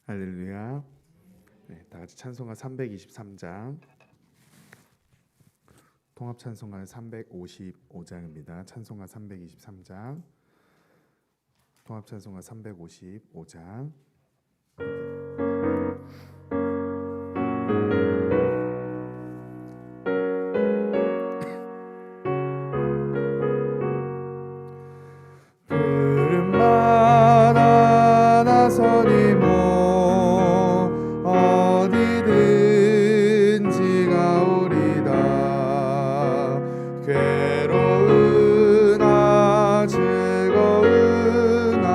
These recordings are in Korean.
할렐루야. 네, 다 같이 찬송가 323장, 통합 찬송가는 355장입니다. 찬송가 323장, 통합 찬송가 355장. 푸른마다 나서니 어디든지 가오리다. 괴로우나 즐거우나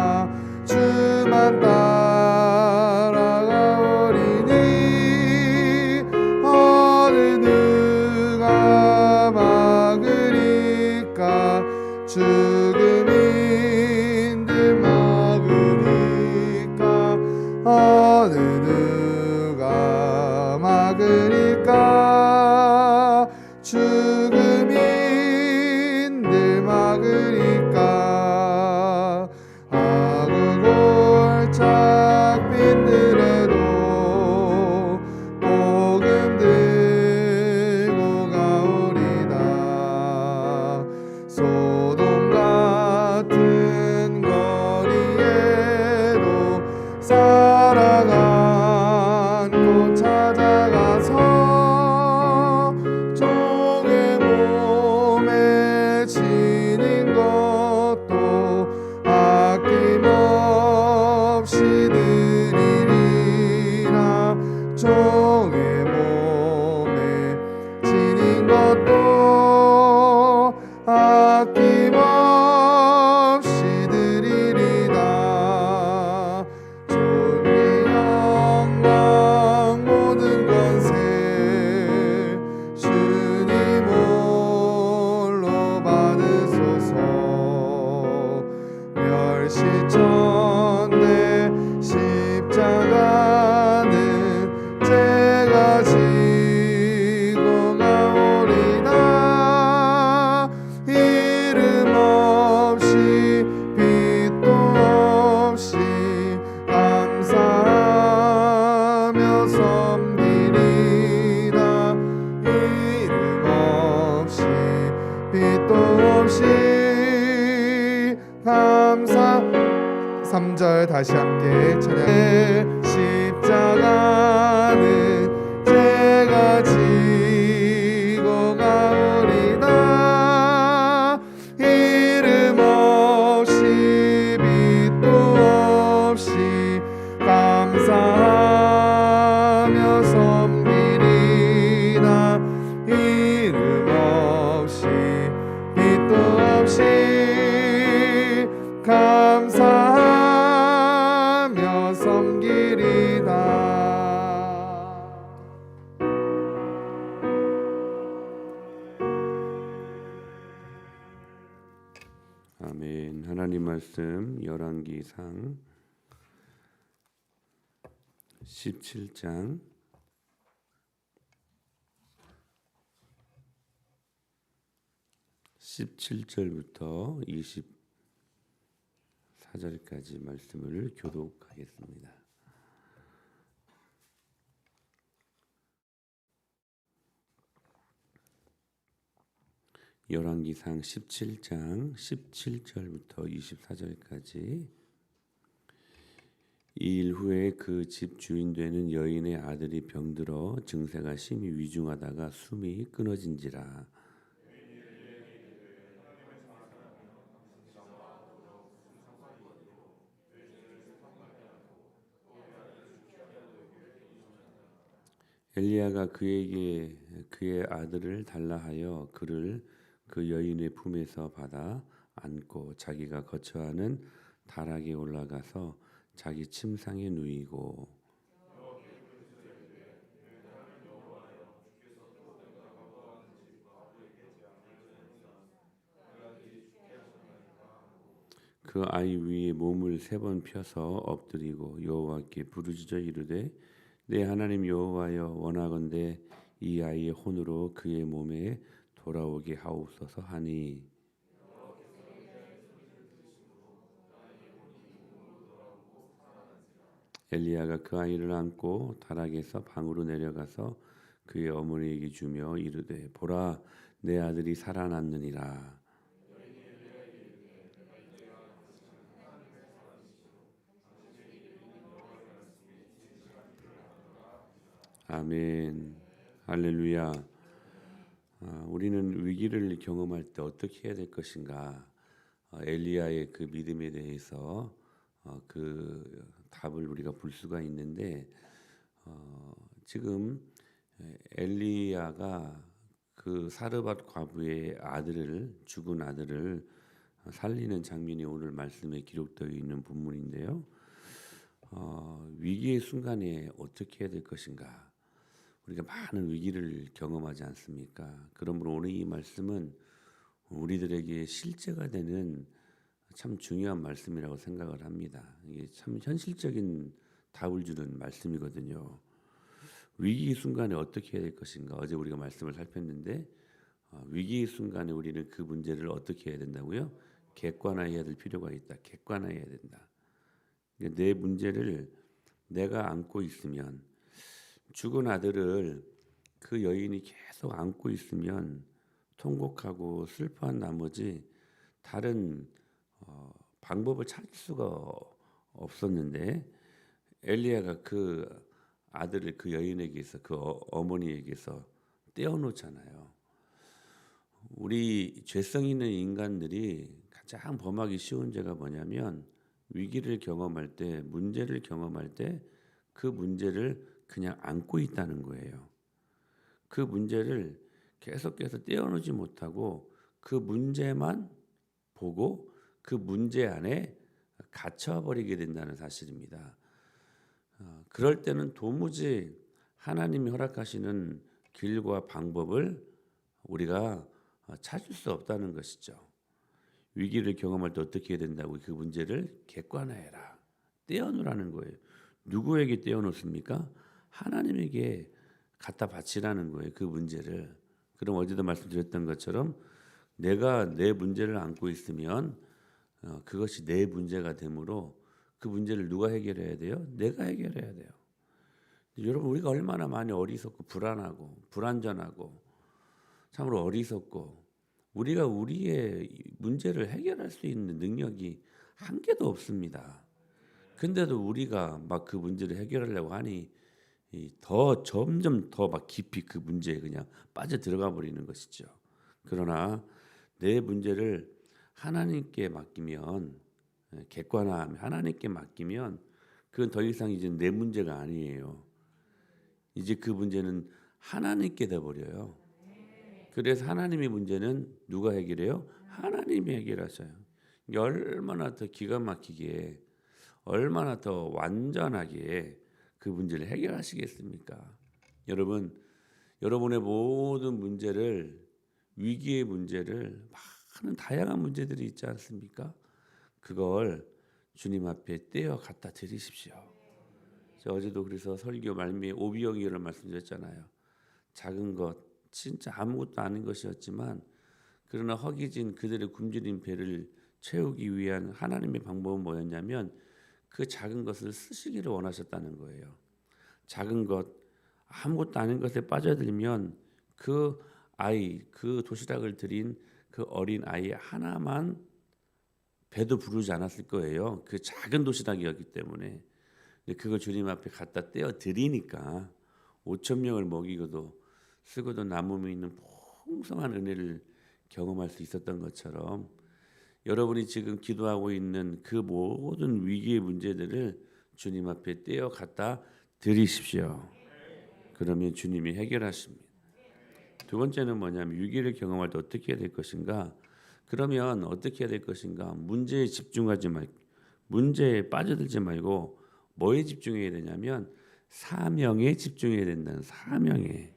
주만 따라가오리니 어느 누가 막으리까. 죽음인들 막으리까. 어느 누가 막으리까. 죽음인들 막으리까. 하고 골짝 빈들에도 복음 들고 가오리다. 소돔 같은 거리에도 살아간곳 찾아가서 종의 몸에 지닌 것도 아낌없이 드리리라. 종의 몸에 지닌 것도 아낌없이 드리리다. 존귀 영광 모든 권세 주님 홀로 받으소서. 멸시천대 십자가는 제가 지고 가오리다. 이름 없이 빛도 없이 감사하며 섬기리다. 이름 없이 빛도 없이 감사. 3절 다시 함께 찬양. 십자가는 제가 지고 가오리다. 이름 없이 빛도 없이 감사하며 섬기리다. 이름 없이 빛도 없이 감사하며 섬기리다. 아멘. 하나님 말씀 열왕기상 17장 17절부터 24절까지 말씀을 교독하겠습니다. 열왕기상 17장 17절부터 24절까지. 이 일 후에 그 집 주인 되는 여인의 아들이 병들어 증세가 심히 위중하다가 숨이 끊어진지라. 엘리야가 그에게 그의 아들을 달라 하여 그를 그 여인의 품에서 받아 안고 자기가 거처하는 다락에 올라가서 자기 침상에 누이고 그 아이 위에 몸을 3번 펴서 엎드리고 여호와께 부르짖어 이르되 내 하나님 여호와여, 원하건대 이 아이의 혼으로 그의 몸에 돌아오게 하옵소서 하니 엘리야가 그 아이를 안고 다락에서 방으로 내려가서 그의 어머니에게 주며 이르되 보라 내 아들이 살아났느니라. 아멘. 할렐루야. 우리는 위기를 경험할 때 어떻게 해야 될 것인가? 엘리야의 그 믿음에 대해서 그 답을 우리가 볼 수가 있는데 지금 엘리야가 그 사르밧 과부의 아들을 죽은 아들을 살리는 장면이 오늘 말씀에 기록되어 있는 본문인데요. 위기의 순간에 어떻게 해야 될 것인가? 우리가 많은 위기를 경험하지 않습니까? 그러므로 오늘 이 말씀은 우리들에게 실제가 되는 참 중요한 말씀이라고 생각을 합니다. 이게 참 현실적인 답을 주는 말씀이거든요. 위기 순간에 어떻게 해야 될 것인가? 어제 우리가 말씀을 살폈는데 위기 순간에 우리는 그 문제를 어떻게 해야 된다고요? 객관화해야 될 필요가 있다. 객관화해야 된다. 내 문제를 내가 안고 있으면 죽은 아들을 그 여인이 계속 안고 있으면 통곡하고 슬퍼한 나머지 다른 방법을 찾을 수가 없었는데 엘리야가 그 아들을 그 여인에게서 그 어머니에게서 떼어놓잖아요. 우리 죄성 있는 인간들이 가장 범하기 쉬운 죄가 뭐냐면 위기를 경험할 때 문제를 경험할 때 그 문제를 그냥 안고 있다는 거예요. 그 문제를 계속해서 떼어놓지 못하고 그 문제만 보고 그 문제 안에 갇혀버리게 된다는 사실입니다. 그럴 때는 도무지 하나님이 허락하시는 길과 방법을 우리가 찾을 수 없다는 것이죠. 위기를 경험할 때 어떻게 해야 된다고 그 문제를 객관화해라. 떼어놓으라는 거예요. 누구에게 떼어놓습니까? 하나님에게 갖다 바치라는 거예요. 그 문제를. 그럼 어제도 말씀드렸던 것처럼 내가 내 문제를 안고 있으면 그것이 내 문제가 되므로 그 문제를 누가 해결해야 돼요? 내가 해결해야 돼요. 여러분 우리가 얼마나 많이 어리석고 불안하고 불안전하고 참으로 어리석고 우리가 우리의 문제를 해결할 수 있는 능력이 한 개도 없습니다. 근데도 우리가 막 그 문제를 해결하려고 하니 더 점점 더 막 깊이 그 문제에 그냥 빠져 들어가 버리는 것이죠. 그러나 내 문제를 하나님께 맡기면 객관화하면 하나님께 맡기면 그건 더 이상 이제 내 문제가 아니에요. 이제 그 문제는 하나님께 돼 버려요. 그래서 하나님의 문제는 누가 해결해요? 하나님이 해결하셔요. 얼마나 더 기가 막히게 얼마나 더 완전하게 그 문제를 해결하시겠습니까? 여러분, 여러분의 모든 문제를 위기의 문제를 많은 다양한 문제들이 있지 않습니까? 그걸 주님 앞에 떼어 갖다 드리십시오. 제가 어제도 그래서 설교 말미에 오비영이를 말씀드렸잖아요. 작은 것, 진짜 아무것도 아닌 것이었지만 그러나 허기진 그들의 굶주린 배를 채우기 위한 하나님의 방법은 뭐였냐면 그 작은 것을 쓰시기를 원하셨다는 거예요. 작은 것, 아무것도 아닌 것에 빠져들면 그 아이, 그 도시락을 드린 그 어린 아이 하나만 배도 부르지 않았을 거예요. 그 작은 도시락이었기 때문에. 근데 그걸 주님 앞에 갖다 떼어 드리니까 5천 명을 먹이고도 쓰고도 남음이 있는 풍성한 은혜를 경험할 수 있었던 것처럼 여러분이 지금 기도하고 있는 그 모든 위기의 문제들을 주님 앞에 떼어 갖다 드리십시오. 그러면 주님이 해결하십니다. 두 번째는 뭐냐면 위기를 경험할 때 어떻게 해야 될 것인가? 그러면 어떻게 해야 될 것인가? 문제에 집중하지 말고 문제에 빠져들지 말고 뭐에 집중해야 되냐면 사명에 집중해야 된다는 사명에.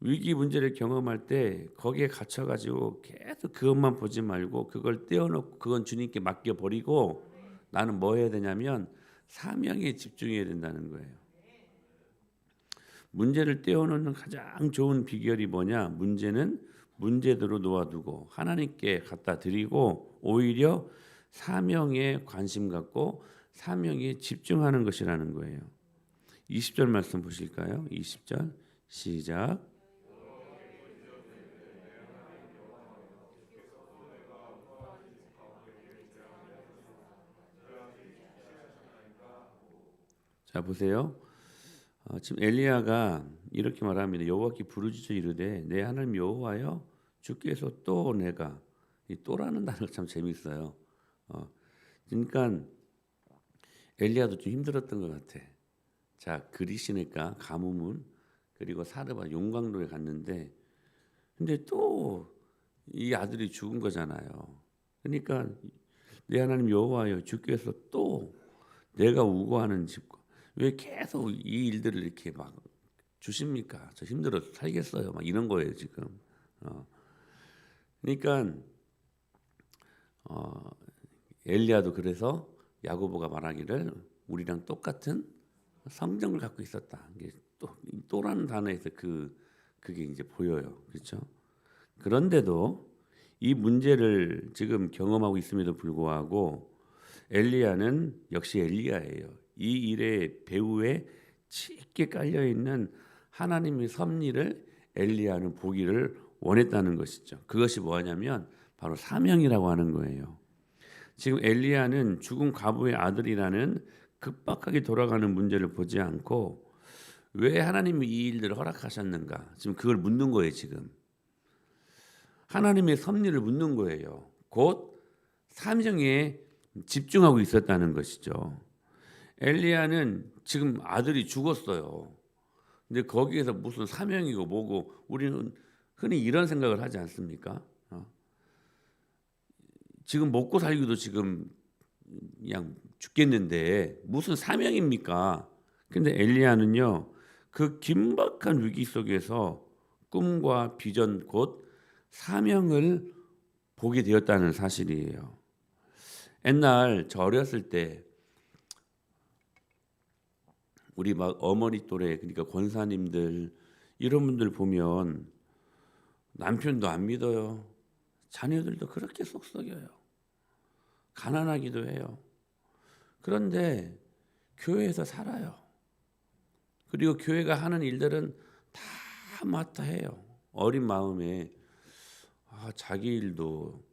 위기 문제를 경험할 때 거기에 갇혀가지고 계속 그것만 보지 말고 그걸 떼어놓고 그건 주님께 맡겨버리고 나는 뭐 해야 되냐면 사명에 집중해야 된다는 거예요. 문제를 떼어놓는 가장 좋은 비결이 뭐냐? 문제는 문제대로 놓아두고 하나님께 갖다 드리고 오히려 사명에 관심 갖고 사명에 집중하는 것이라는 거예요. 20절 말씀 보실까요? 20절 시작. 자 보세요. 지금 엘리야가 이렇게 말합니다. 여호와께 부르짖어 이르되 내 하나님 여호와여 주께서 또 내가 이 또라는 단어가 참 재밌어요. 그러니까 엘리야도 좀 힘들었던 것 같아. 자 그리시니까 가뭄은 그리고 사르바 용광로에 갔는데 근데 또 이 아들이 죽은 거잖아요. 그러니까 내 하나님 여호와여 주께서 또 내가 우고하는 집과 왜 계속 이 일들을 이렇게 막 주십니까? 저 힘들어서 살겠어요. 막 이런 거예요 지금. 그러니까 엘리야도 그래서 야고보가 말하기를 우리랑 똑같은 성정을 갖고 있었다. 이게 또라는 단어에서 그게 이제 보여요. 그렇죠? 그런데도 이 문제를 지금 경험하고 있음에도 불구하고 엘리야는 역시 엘리야예요. 이 일의 배후에 짙게 깔려 있는 하나님의 섭리를 엘리야는 보기를 원했다는 것이죠. 그것이 뭐냐면 바로 사명이라고 하는 거예요. 지금 엘리야는 죽은 과부의 아들이라는 급박하게 돌아가는 문제를 보지 않고 왜 하나님이 이 일들을 허락하셨는가? 지금 그걸 묻는 거예요. 지금 하나님의 섭리를 묻는 거예요. 곧 사명에 집중하고 있었다는 것이죠. 엘리야는 지금 아들이 죽었어요. 근데 거기에서 무슨 사명이고 뭐고 우리는 흔히 이런 생각을 하지 않습니까? 지금 먹고 살기도 지금 그냥 죽겠는데 무슨 사명입니까? 근데 엘리야는요 그 긴박한 위기 속에서 꿈과 비전 곧 사명을 보게 되었다는 사실이에요. 옛날 저 어렸을 때 우리 막 어머니 또래 그러니까 권사님들 이런 분들 보면 남편도 안 믿어요. 자녀들도 그렇게 속썩여요. 가난하기도 해요. 그런데 교회에서 살아요. 그리고 교회가 하는 일들은 다 맡아 해요. 어린 마음에 자기 일도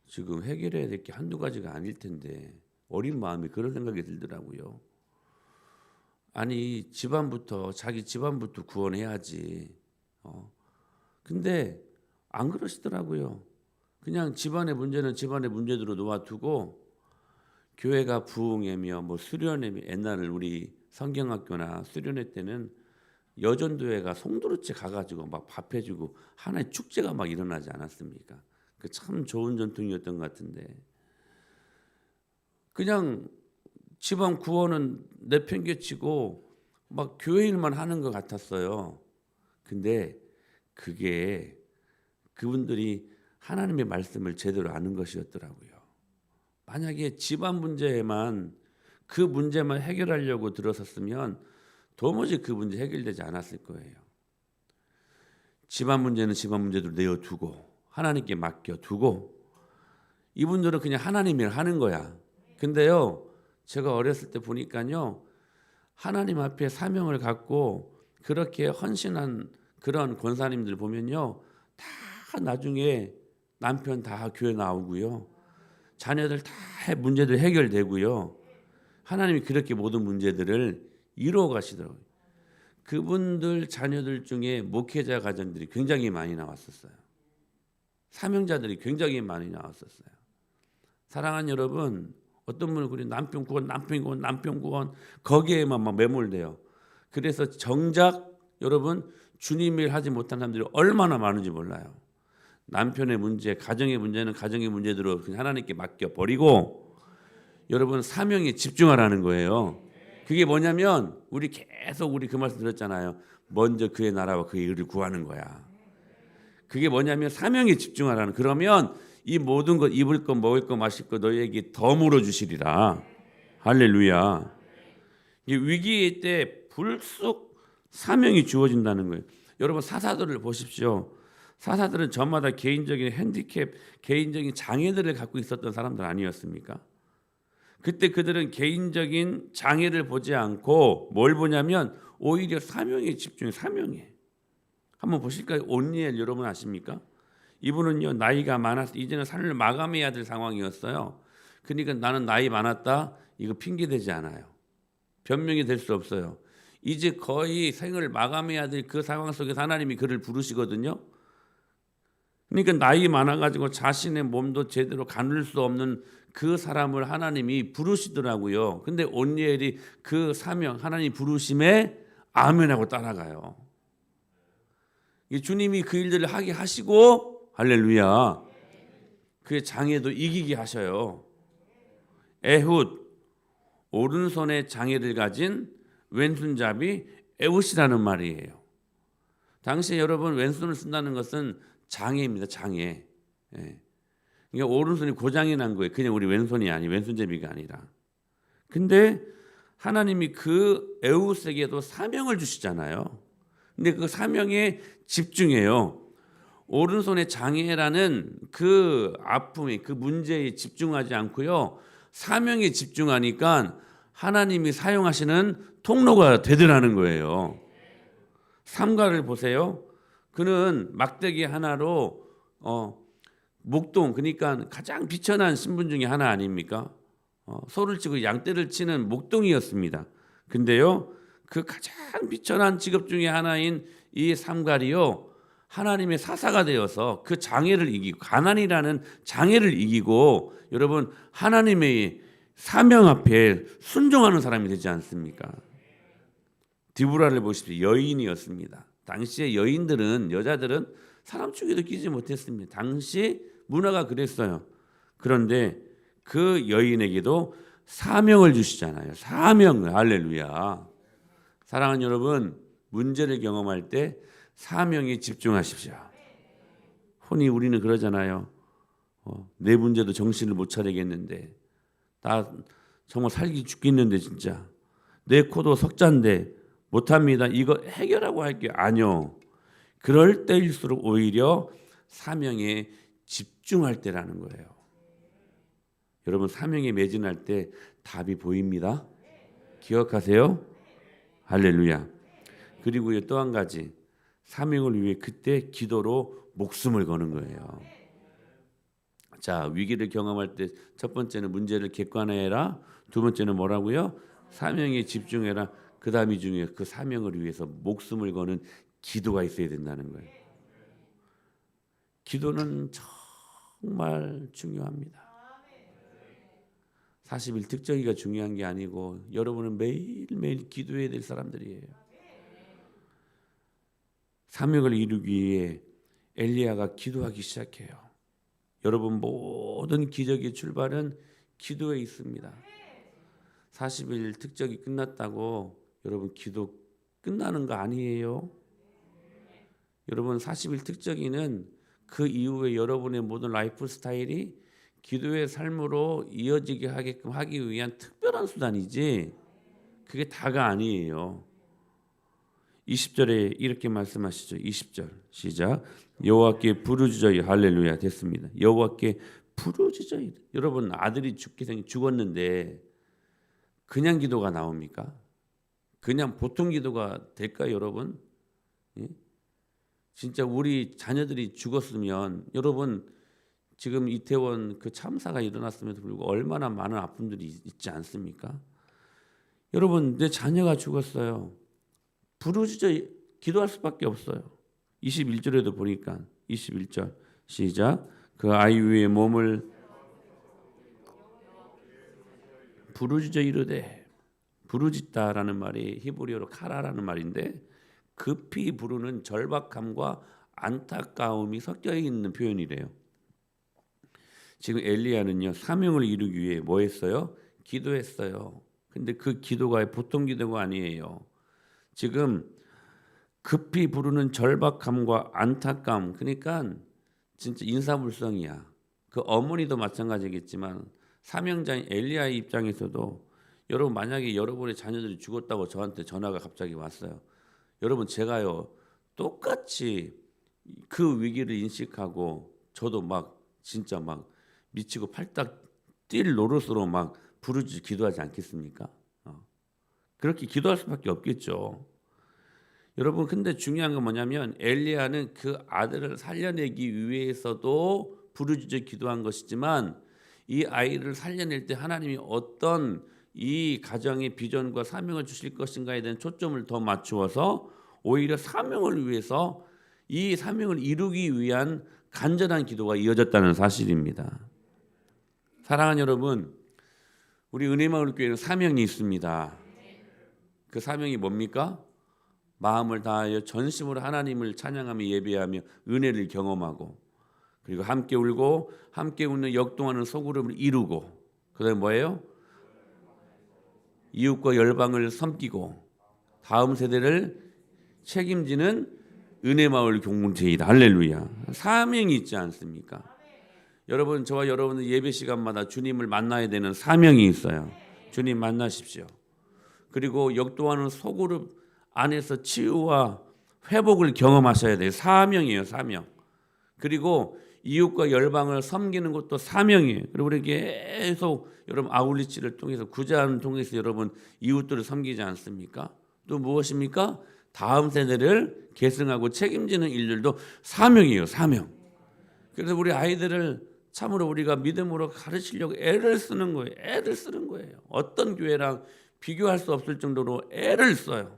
지금 해결해야 될 게 한두 가지가 아닐 텐데 어린 마음에 그런 생각이 들더라고요. 아니 자기 집안부터 구원해야지. 근데 안 그러시더라고요. 그냥 집안의 문제는 집안의 문제대로 놓아두고 교회가 부흥회며 뭐 수련회며 옛날에 우리 성경학교나 수련회 때는 여전도회가 송도루째 가가지고 막 밥 해주고 하나의 축제가 막 일어나지 않았습니까? 그 참 좋은 전통이었던 것 같은데 그냥 집안 구원은 내팽개치고 막 교회 일만 하는 것 같았어요. 근데 그게 그분들이 하나님의 말씀을 제대로 아는 것이었더라고요. 만약에 집안 문제에만 그 문제만 해결하려고 들어섰으면 도무지 그 문제 해결되지 않았을 거예요. 집안 문제는 집안 문제대로 내어두고 하나님께 맡겨두고 이분들은 그냥 하나님 일 하는 거야. 근데요 제가 어렸을 때 보니까요 하나님 앞에 사명을 갖고 그렇게 헌신한 그런 권사님들 보면요 다 나중에 남편 다 교회 나오고요 자녀들 다 문제들 해결되고요 하나님이 그렇게 모든 문제들을 이루어 가시더라고요. 그분들 자녀들 중에 목회자 가정들이 굉장히 많이 나왔었어요. 사명자들이 굉장히 많이 나왔었어요. 사랑하는 여러분, 어떤 분은 그래 남편 구원 거기에만 막 매몰돼요. 그래서 정작 여러분 주님 일 하지 못한 사람들이 얼마나 많은지 몰라요. 남편의 문제, 가정의 문제는 가정의 문제대로 그냥 하나님께 맡겨버리고 여러분 사명에 집중하라는 거예요. 그게 뭐냐면 우리 그 말씀 들었잖아요. 먼저 그의 나라와 그의 의를 구하는 거야. 그게 뭐냐면 사명에 집중하라는. 그러면 이 모든 것 입을 것 먹을 것 마실 것 너희에게 더 물어주시리라. 할렐루야. 위기의 때 불쑥 사명이 주어진다는 거예요. 여러분 사사들을 보십시오. 사사들은 저마다 개인적인 핸디캡, 개인적인 장애들을 갖고 있었던 사람들 아니었습니까? 그때 그들은 개인적인 장애를 보지 않고 뭘 보냐면 오히려 사명에 집중해. 사명에. 한번 보실까요? 온니엘 여러분 아십니까? 이분은요 나이가 많아서 이제는 삶을 마감해야 될 상황이었어요. 그러니까 나는 나이 많았다 이거 핑계 대지 않아요. 변명이 될 수 없어요. 이제 거의 생을 마감해야 될 그 상황 속에서 하나님이 그를 부르시거든요. 그러니까 나이 많아가지고 자신의 몸도 제대로 가눌 수 없는 그 사람을 하나님이 부르시더라고요. 근데 온니엘이 그 사명 하나님 부르심에 아멘하고 따라가요. 주님이 그 일들을 하게 하시고 할렐루야 그의 장애도 이기게 하셔요. 에훗 오른손에 장애를 가진 왼손잡이 에훗이라는 말이에요. 당시에 여러분 왼손을 쓴다는 것은 장애입니다. 장애. 예. 그러니까 오른손이 고장이 난 거예요. 그냥 우리 왼손이 아니 왼손잡이가 아니라. 근데 하나님이 그 에훗에게도 사명을 주시잖아요. 근데 그 사명에 집중해요. 오른손의 장애라는 그 아픔에 그 문제에 집중하지 않고요. 사명에 집중하니까 하나님이 사용하시는 통로가 되더라는 거예요. 삼가를 보세요. 그는 막대기 하나로 목동 그러니까 가장 비천한 신분 중에 하나 아닙니까? 소를 치고 양떼를 치는 목동이었습니다. 근데요 그 가장 비천한 직업 중에 하나인 이 삼갈이요 하나님의 사사가 되어서 그 장애를 이기고 가난이라는 장애를 이기고 여러분 하나님의 사명 앞에 순종하는 사람이 되지 않습니까? 디브라를 보십시오. 여인이었습니다. 당시의 여인들은 여자들은 사람 죽이도 끼지 못했습니다. 당시 문화가 그랬어요. 그런데 그 여인에게도 사명을 주시잖아요. 사명을 할렐루야. 사랑하는 여러분 문제를 경험할 때 사명에 집중하십시오. 흔히 우리는 그러잖아요. 내 문제도 정신을 못 차리겠는데 나 정말 살기 죽겠는데 진짜 내 코도 석잔데 못합니다. 이거 해결하고 할게요. 아니요. 그럴 때일수록 오히려 사명에 집중할 때라는 거예요. 여러분 사명에 매진할 때 답이 보입니다. 기억하세요. 할렐루야. 그리고 또 한 가지 사명을 위해 그때 기도로 목숨을 거는 거예요. 자 위기를 경험할 때 첫 번째는 문제를 객관화해라. 두 번째는 뭐라고요? 사명에 집중해라. 그 다음이 중요해요. 그 사명을 위해서 목숨을 거는 기도가 있어야 된다는 거예요. 기도는 정말 중요합니다. 40일 특정기가 중요한 게 아니고 여러분은 매일매일 기도해야 될 사람들이에요. 사명을 이루기 위해 엘리야가 기도하기 시작해요. 여러분 모든 기적의 출발은 기도에 있습니다. 40일 특적이 끝났다고 여러분 기도 끝나는 거 아니에요. 여러분 40일 특적이는 그 이후에 여러분의 모든 라이프 스타일이 기도의 삶으로 이어지게 하게끔 하기 위한 특별한 수단이지 그게 다가 아니에요. 20절에 이렇게 말씀하시죠. 20절 시작. 여호와께 부르짖어야 할렐루야 됐습니다. 여호와께 부르짖어야. 여러분 아들이 죽었는데 그냥 기도가 나옵니까? 그냥 보통 기도가 될까요, 여러분? 예? 진짜 우리 자녀들이 죽었으면 여러분 지금 이태원 그 참사가 일어났음에도 불구하고 얼마나 많은 아픔들이 있지 않습니까? 여러분 내 자녀가 죽었어요. 부르짖어 기도할 수밖에 없어요. 21절에도 보니까 21절 시작. 그 아이 위에 몸을 부르짖어 이르되 부르짖다라는 말이 히브리어로 카라라는 말인데 급히 부르는 절박함과 안타까움이 섞여 있는 표현이래요. 지금 엘리야는요 사명을 이루기 위해 뭐 했어요? 기도했어요. 근데 그 기도가 보통 기도가 아니에요. 지금 급히 부르는 절박함과 안타까움 그러니까 진짜 인사불성이야. 그 어머니도 마찬가지겠지만 사명자인 엘리야의 입장에서도 여러분 만약에 여러분의 자녀들이 죽었다고 저한테 전화가 갑자기 왔어요. 여러분 제가요 똑같이 그 위기를 인식하고 저도 막 진짜 막 미치고 팔딱 뛸 노릇으로 막 부르짖어 기도하지 않겠습니까? 그렇게 기도할 수밖에 없겠죠. 여러분, 근데 중요한 건 뭐냐면 엘리야는 그 아들을 살려내기 위해서도 부르짖어 기도한 것이지만 이 아이를 살려낼 때 하나님이 어떤 이 가정의 비전과 사명을 주실 것인가에 대한 초점을 더 맞추어서 오히려 사명을 위해서 이 사명을 이루기 위한 간절한 기도가 이어졌다는 사실입니다. 사랑하는 여러분, 우리 은혜마을교회는 사명이 있습니다. 그 사명이 뭡니까? 마음을 다하여 전심으로 하나님을 찬양하며 예배하며 은혜를 경험하고, 그리고 함께 울고 함께 웃는 역동하는 소그룹을 이루고, 그다음에 뭐예요? 이웃과 열방을 섬기고 다음 세대를 책임지는 은혜마을 공동체이다. 할렐루야. 사명이 있지 않습니까? 여러분, 저와 여러분은 예배 시간마다 주님을 만나야 되는 사명이 있어요. 주님 만나십시오. 그리고 역동하는 소그룹 안에서 치유와 회복을 경험하셔야 돼요. 사명이에요, 사명. 그리고 이웃과 열방을 섬기는 것도 사명이에요. 그리고 우리 계속 여러분 아울리치를 통해서 구제하는 통해서 여러분 이웃들을 섬기지 않습니까? 또 무엇입니까? 다음 세대를 계승하고 책임지는 일들도 사명이에요, 사명. 그래서 우리 아이들을 참으로 우리가 믿음으로 가르치려고 애를 쓰는 거예요. 애를 쓰는 거예요. 어떤 교회랑 비교할 수 없을 정도로 애를 써요.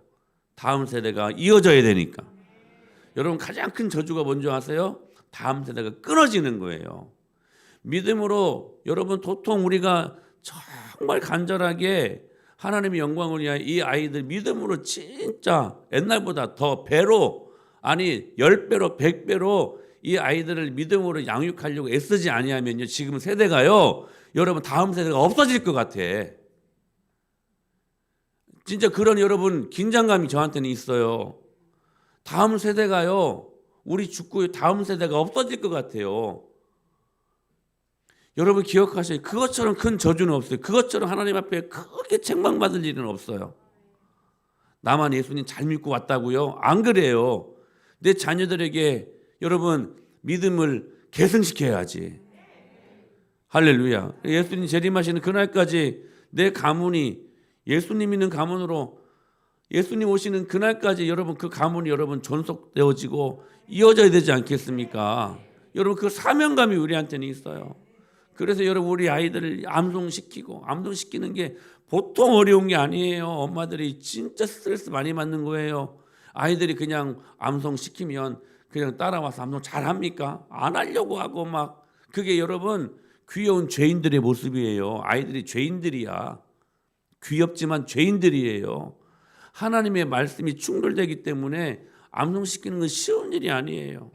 다음 세대가 이어져야 되니까. 여러분, 가장 큰 저주가 뭔지 아세요? 다음 세대가 끊어지는 거예요. 믿음으로 여러분 도통 우리가 정말 간절하게 하나님의 영광을 위하여 이 아이들 믿음으로 진짜 옛날보다 더 배로, 아니 10배로 100배로 이 아이들을 믿음으로 양육하려고 애쓰지 아니하면요, 지금 세대가요, 여러분 다음 세대가 없어질 것 같아. 진짜 그런 여러분 긴장감이 저한테는 있어요. 다음 세대가요, 우리 죽고 다음 세대가 없어질 것 같아요. 여러분 기억하셔요. 그것처럼 큰 저주는 없어요. 그것처럼 하나님 앞에 크게 책망받을 일은 없어요. 나만 예수님 잘 믿고 왔다고요? 안 그래요. 내 자녀들에게 여러분 믿음을 계승시켜야지. 할렐루야. 예수님 재림하시는 그날까지 내 가문이 예수님 있는 가문으로, 예수님 오시는 그날까지 여러분 그 가문이 여러분 존속되어지고 이어져야 되지 않겠습니까? 여러분 그 사명감이 우리한테는 있어요. 그래서 여러분 우리 아이들을 암송시키는 게 보통 어려운 게 아니에요. 엄마들이 진짜 스트레스 많이 받는 거예요. 아이들이 그냥 암송시키면 그냥 따라와서 암송 잘합니까? 안 하려고 하고 막, 그게 여러분 귀여운 죄인들의 모습이에요. 아이들이 죄인들이야. 귀엽지만 죄인들이에요. 하나님의 말씀이 충돌되기 때문에 암송시키는 건 쉬운 일이 아니에요.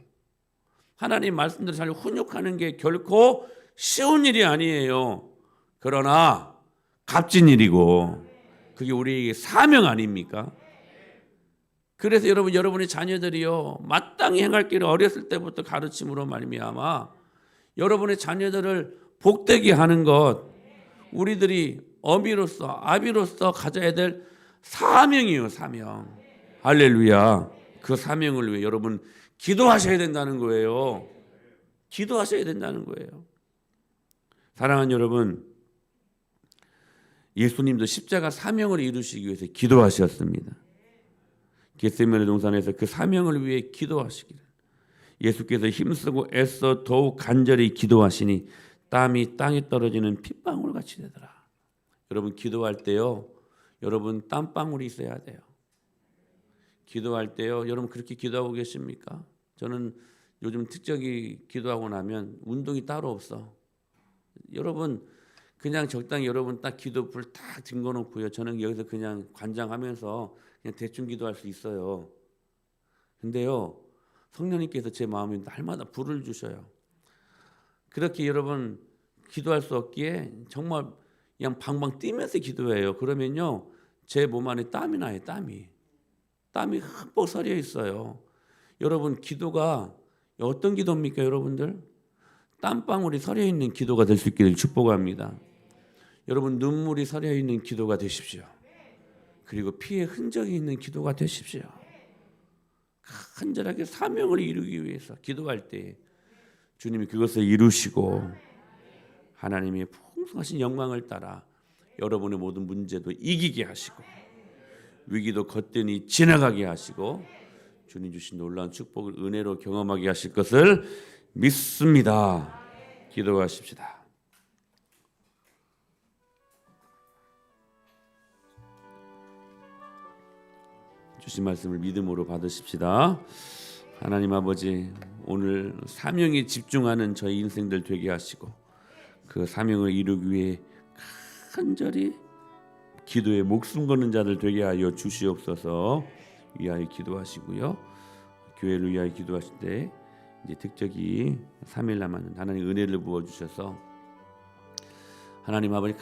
하나님 말씀대로 잘 훈육하는 게 결코 쉬운 일이 아니에요. 그러나 값진 일이고 그게 우리에게 사명 아닙니까? 그래서 여러분의 자녀들이요, 마땅히 행할 길을 어렸을 때부터 가르침으로 말미암아 여러분의 자녀들을 복되게 하는 것, 우리들이 어미로서 아비로서 가져야 될 사명이에요, 사명. 할렐루야. 그 사명을 위해 여러분 기도하셔야 된다는 거예요. 기도하셔야 된다는 거예요. 사랑하는 여러분, 예수님도 십자가 사명을 이루시기 위해서 기도하셨습니다. 겟세마네 동산에서 그 사명을 위해 기도하시기를 예수께서 힘쓰고 애써 더욱 간절히 기도하시니 땀이 땅에 떨어지는 핏방울 같이 되더라. 여러분 기도할 때요, 여러분 땀방울이 있어야 돼요. 기도할 때요, 여러분 그렇게 기도하고 계십니까? 저는 요즘 특적이 기도하고 나면 운동이 따로 없어. 여러분 그냥 적당히 여러분 딱 기도 불 딱 증거 놓고요, 저는 여기서 그냥 관장하면서 그냥 대충 기도할 수 있어요. 근데요, 성령님께서 제 마음에 날마다 불을 주셔요. 그렇게 여러분 기도할 수 없기에 정말 그냥 방방 뛰면서 기도해요. 그러면요, 제 몸 안에 땀이 나요. 땀이 흠뻑 서려 있어요. 여러분 기도가 어떤 기도입니까, 여러분들? 땀방울이 서려 있는 기도가 될 수 있기를 축복합니다. 여러분 눈물이 서려 있는 기도가 되십시오. 그리고 피의 흔적이 있는 기도가 되십시오. 간절하게 사명을 이루기 위해서 기도할 때 주님이 그것을 이루시고 하나님의 풍성하신 영광을 따라 여러분의 모든 문제도 이기게 하시고 위기도 걷더니 지나가게 하시고 주님 주신 놀라운 축복을 은혜로 경험하게 하실 것을 믿습니다. 기도하십시다. 주신 말씀을 믿음으로 받으십시다. 하나님 아버지, 오늘 사명에 집중하는 저희 인생들 되게 하시고 그 사명을 이루기 위해 간절히 기도에 목숨 거는 자들 되게 하여 주시옵소서. 위하여 기도하시고요. 교회를 위하여 기도하실 때 이제 특적이 3일 남았는 하나님 은혜를 부어 주셔서 하나님 아버지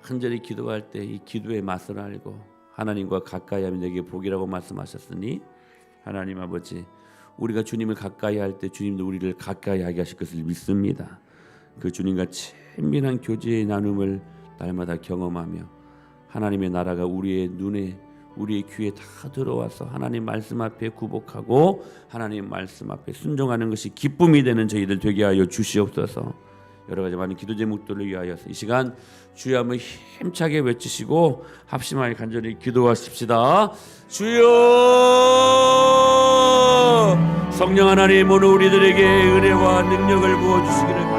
간절히 기도할 때 이 기도의 맛을 알고 하나님과 가까이 하면 내게 복이라고 말씀하셨으니 하나님 아버지, 우리가 주님을 가까이 할 때 주님도 우리를 가까이 하게 하실 것을 믿습니다. 그 주님과 친밀한 교제의 나눔을 날마다 경험하며 하나님의 나라가 우리의 눈에 우리의 귀에 다 들어와서 하나님 말씀 앞에 굽복하고 하나님 말씀 앞에 순종하는 것이 기쁨이 되는 저희들 되게 하여 주시옵소서. 여러 가지 많은 기도 제목들을 위하여 이 시간 주여 한번 힘차게 외치시고 합심하여 간절히 기도하십시다. 주여, 성령 하나님 오늘 우리들에게 은혜와 능력을 부어주시기를